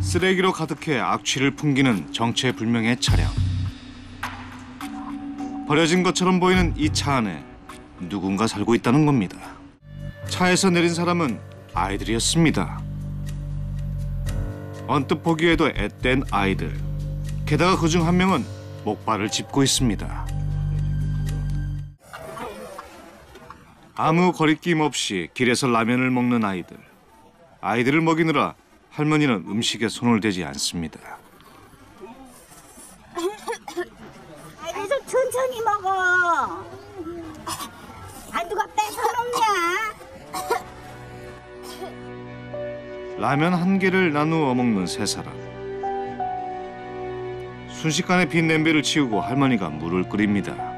쓰레기로 가득해 악취를 풍기는 정체불명의 차량. 버려진 것처럼 보이는 이 차 안에 누군가 살고 있다는 겁니다. 차에서 내린 사람은 아이들이었습니다. 언뜻 보기에도 앳된 아이들. 게다가 그중 한 명은 목발을 짚고 있습니다. 아무 거리낌 없이 길에서 라면을 먹는 아이들. 아이들을 먹이느라 할머니는 음식에 손을 대지 않습니다. 아이들 좀 천천히 먹어. 아 누가 뺏어먹냐? 라면 한 개를 나누어 먹는 세 사람. 순식간에 빈 냄비를 치우고 할머니가 물을 끓입니다.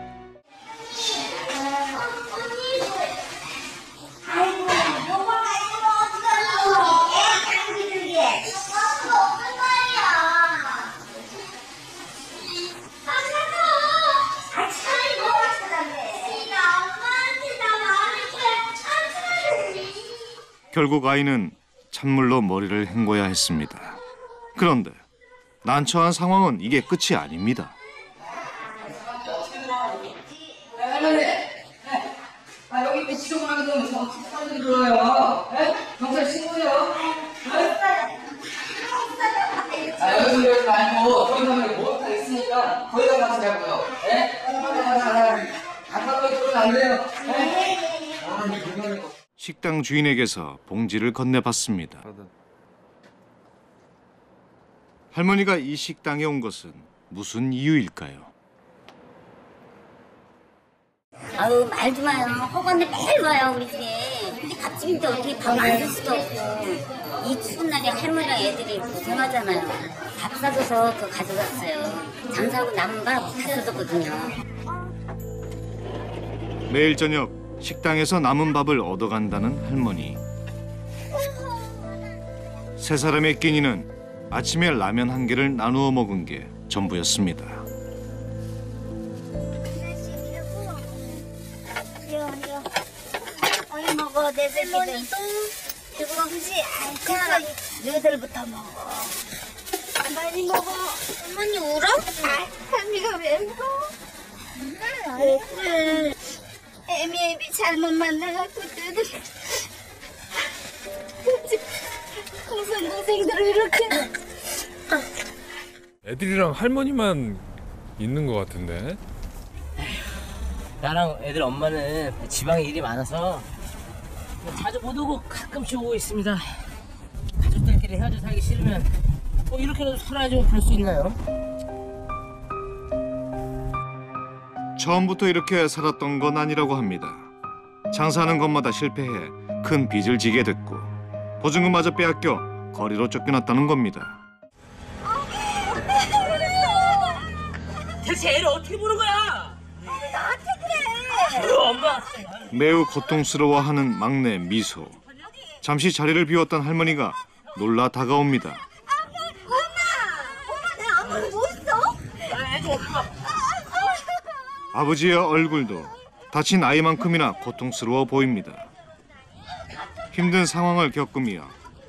결국 아이는 찬물로 머리를 헹궈야 했습니다. 그런데 난처한 상황은 이게 끝이 아닙니다. 여기 있는 지저분하게 되면 사람들이 들어와요. 경찰 신고해요. 여기 말고 저기 가면 뭐가 있으니까 거기다 가시자고요. 안 가면 그러면 안 돼요. 식당 주인에게서 봉지를 건네받습니다. 할머니가 이 식당에 온 것은 무슨 이유일까요? 아우 말도 마요. 허건데 매일 와요 우리 집에. 근데 밥집인데 어떻게 밥 안 줄 수도 없고. 이 추운 날에 할머니랑 애들이 고생하잖아요. 밥 사줘서 그거 가져갔어요. 장사하고 남은 밥 다 써줬거든요. 매일 저녁 식당에서 남은 밥을 얻어간다는 할머니. 세 사람의 끼니는 아침에 라면 한 개를 나누어 먹은 게 전부였습니다. 어이 먹어 내 새끼들. 그거 혹시 그냥 너희들부터 먹어. 많이 먹어. 어머니 울어? 할미가 왜 울어? 왜 그래? 애미 잘못 만나갖고 너희들 동생들을 이렇게. 애들이랑 할머니만 있는 것 같은데. 나랑 애들 엄마는 지방에 일이 많아서 자주 못 오고 가끔씩 오고 있습니다. 가족들끼리 헤어져 살기 싫으면 뭐 이렇게라도 살아야지 할 수 있나요? 처음부터 이렇게 살았던 건 아니라고 합니다. 장사하는 것마다 실패해 큰 빚을 지게 됐고 보증금마저 빼앗겨 거리로 쫓겨났다는 겁니다. 대체 애를 어떻게 보는 거야? 나한테 그래. 엄마. 매우 고통스러워하는 막내 미소. 잠시 자리를 비웠던 할머니가 놀라 다가옵니다. 엄마 내 아무리 멋있어? 아버지의 얼굴도 다친 아이만큼이나 고통스러워 보입니다. 힘든 상황을 겪으며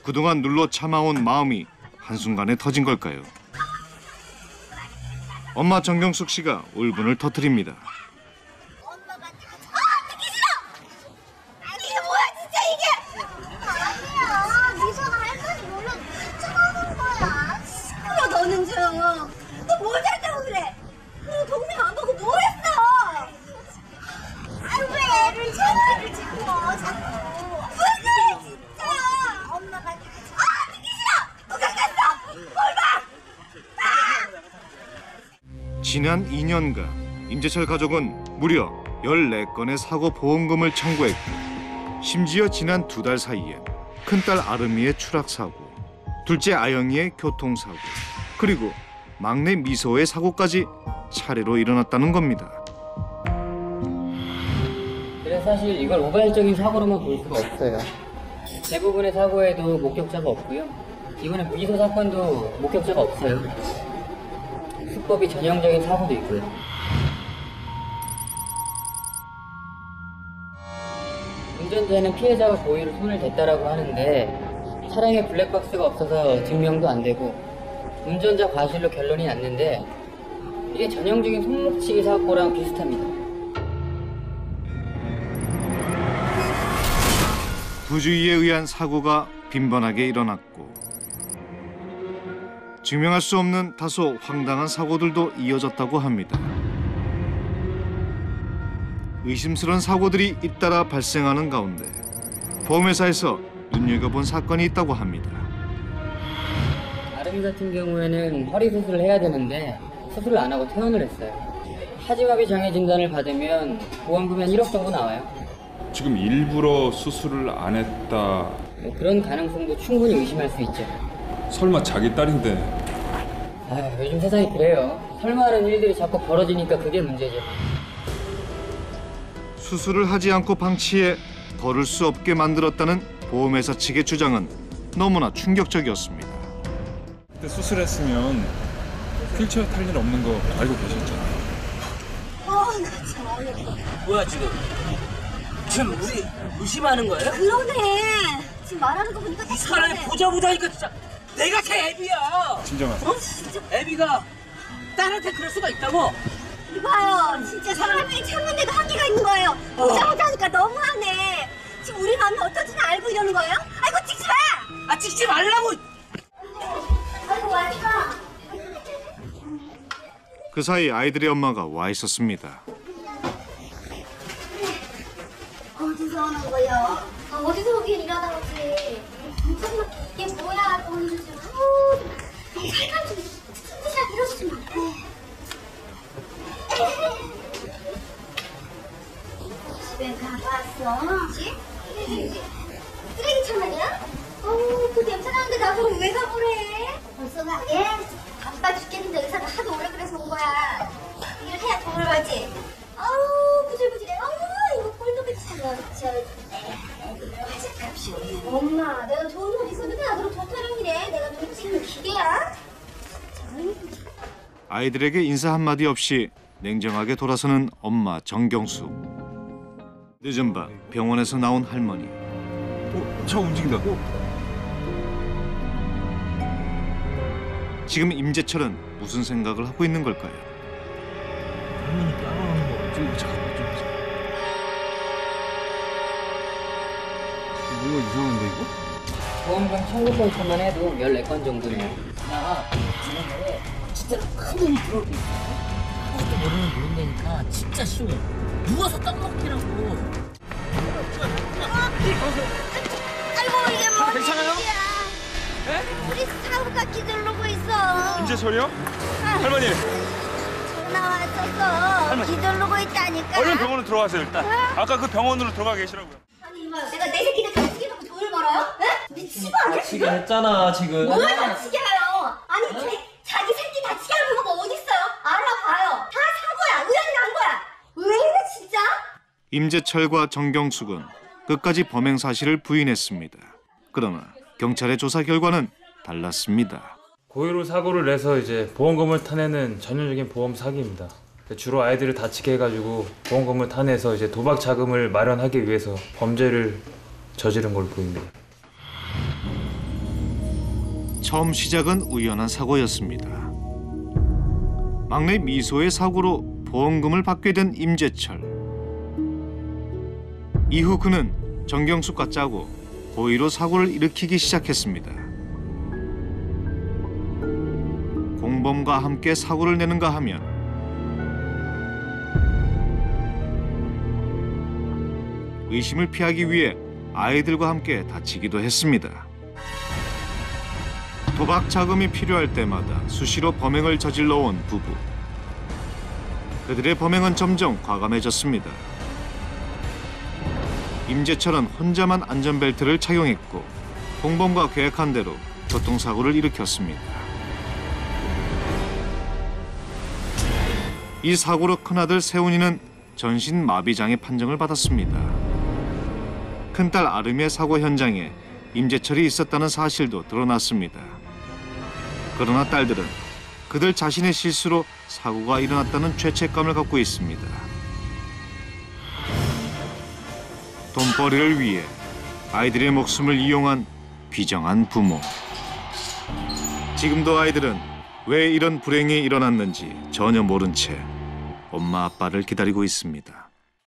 그동안 눌러 참아온 마음이 한순간에 터진 걸까요? 엄마 정경숙 씨가 울분을 터뜨립니다. 엄마가 듣기 싫어! 이게 뭐야 진짜 이게! 아니야 미소가 할머니 놀러 쫓아가는 거야. 시끄러 너는 좀. 너 뭘 잘다고 그래? 너 동생 안 보고 뭐 했어? 아유 왜 애를 저기를 찍고 자꾸. 왜 그래 진짜! 엄마가 듣기 싫어! 구경됐어! 뭘 봐! 지난 2년간 임재철 가족은 무려 14건의 사고 보험금을 청구했고 심지어 지난 2달 사이에 큰딸 아름이의 추락사고, 둘째 아영이의 교통사고, 그리고 막내 미소의 사고까지 차례로 일어났다는 겁니다. 그래서 사실 이걸 우발적인 사고로만 볼 수가 없어요. 대부분의 사고에도 목격자가 없고요. 이번에 미소 사건도 목격자가 없어요. 수법이 전형적인 사고도 있고요. 운전자는 피해자가 고의로 손을 댔다라고 하는데 차량에 블랙박스가 없어서 증명도 안 되고 운전자 과실로 결론이 났는데 이게 전형적인 손목치기 사고랑 비슷합니다. 부주의에 의한 사고가 빈번하게 일어났고 증명할 수 없는 다소 황당한 사고들도 이어졌다고 합니다. 의심스러운 사고들이 잇따라 발생하는 가운데 보험회사에서 눈여겨본 사건이 있다고 합니다. 아름이 같은 경우에는 허리 수술을 해야 되는데 수술을 안 하고 퇴원을 했어요. 하지마비 장애 진단을 받으면 보험금이 한 1억 정도 나와요. 지금 일부러 수술을 안 했다. 뭐 그런 가능성도 충분히 의심할 수 있죠. 설마 자기 딸인데. 아, 요즘 세상이 그래요. 설마 하는 일들이 자꾸 벌어지니까 그게 문제죠. 수술을 하지 않고 방치해 걸을 수 없게 만들었다는 보험회사 측의 주장은 너무나 충격적이었습니다. 그때 수술했으면 휠체어 탈 일 없는 거 알고 계셨잖아요. 뭐야 지금? 지금 우리 의심하는 거예요? 그러네. 지금 말하는 거 보니까 이 사람이 보자보자니까 진짜 내가 제 애비야. 진정하세요. 애비가 딸한테 그럴 수가 있다고? 이봐요. 진짜 사람이 참는데도 한계가 있는 거예요. 보자보자니까 너무하네. 지금 우리 마음이 어떨지는 알고 이러는 거예요? 아이고 찍지 마! 아 찍지 말라고. 아이고 왔다. 그 사이 아이들의 엄마가 와 있었습니다. 어디서 오는 거예요? 어디서 오긴 일하다 오지. 잠깐만 이게 뭐야 보여주지. 살감 좀 스티시랑 이러지 마. 집에 가봤어? 집? 쓰레기차 말이야? 그 냄새 나는데 나보고 왜 가보래? 벌써 가게? 바빠 죽겠는데 의사가 하도 오래 그래서 온 거야. 일을 해야 돈을 벌지. 부질부질해. 이거 꼴도 참 화장값이 없네. 엄마, 내가 좋은 옷 입었는데 나더러 좋다령이래. 내가 눈 찍는 기계야? 아이들에게 인사 한마디 없이 냉정하게 돌아서는 엄마 정경수. 늦은 밤 병원에서 나온 할머니. 차 움직인다. 지금 임재철은 무슨 생각을 하고 있는 걸까요? 할머니 따라오는 거 저기 잠깐만 좀 보자. 뭐가 이상한데 이거? 보험금 청구권 처만 해도 14건 정도네요. 나 지난달에 진짜 큰 돈이 들어올 게 있어. 아무것도 모른다니까 진짜 쉬워. 누워서 떡 먹기라고. 아이고 이게 뭔 괜찮아요? 일이야? 우리 사부가 기절르고 있어. 임재철이요? 할머니 전화 왔었어. 기절르고 있다니까. 얼른 병원으로 들어가세요 일단. 아까 그 병원으로 들어가 계시라고요. 아니 이봐요. 내가 내 새끼들 다 죽여놓고 돈을 벌어요? 에? 미친 거 아니야? 다치게 했잖아 지금. 뭘 다치게 해요? 아니 자기 새끼 다치게 하는 방법 어딨어요? 알아봐요. 다 사고야. 우연히 난 거야. 왜 이래 진짜? 임재철과 정경숙은 끝까지 범행 사실을 부인했습니다. 그러나 경찰의 조사 결과는 달랐습니다. 고의로 사고를 내서 이제 보험금을 타내는 전형적인 보험 사기입니다. 주로 아이들을 다치게 해가지고 보험금을 타내서 이제 도박 자금을 마련하기 위해서 범죄를 저지른 걸로 보입니다. 처음 시작은 우연한 사고였습니다. 막내 미소의 사고로 보험금을 받게 된 임재철. 이후 그는 정경숙과 짜고 고의로 사고를 일으키기 시작했습니다. 공범과 함께 사고를 내는가 하면 의심을 피하기 위해 아이들과 함께 다치기도 했습니다. 도박 자금이 필요할 때마다 수시로 범행을 저질러 온 부부. 그들의 범행은 점점 과감해졌습니다. 임재철은 혼자만 안전벨트를 착용했고 공범과 계획한 대로 교통사고를 일으켰습니다. 이 사고로 큰아들 세훈이는 전신 마비장애 판정을 받았습니다. 큰딸 아름의 사고 현장에 임재철이 있었다는 사실도 드러났습니다. 그러나 딸들은 그들 자신의 실수로 사고가 일어났다는 죄책감을 갖고 있습니다. 돈벌이를 위해 아이들의 목숨을 이용한 비정한 부모. 지금도 아이들은 왜 이런 불행이 일어났는지 전혀 모른 채 엄마 아빠를 기다리고 있습니다.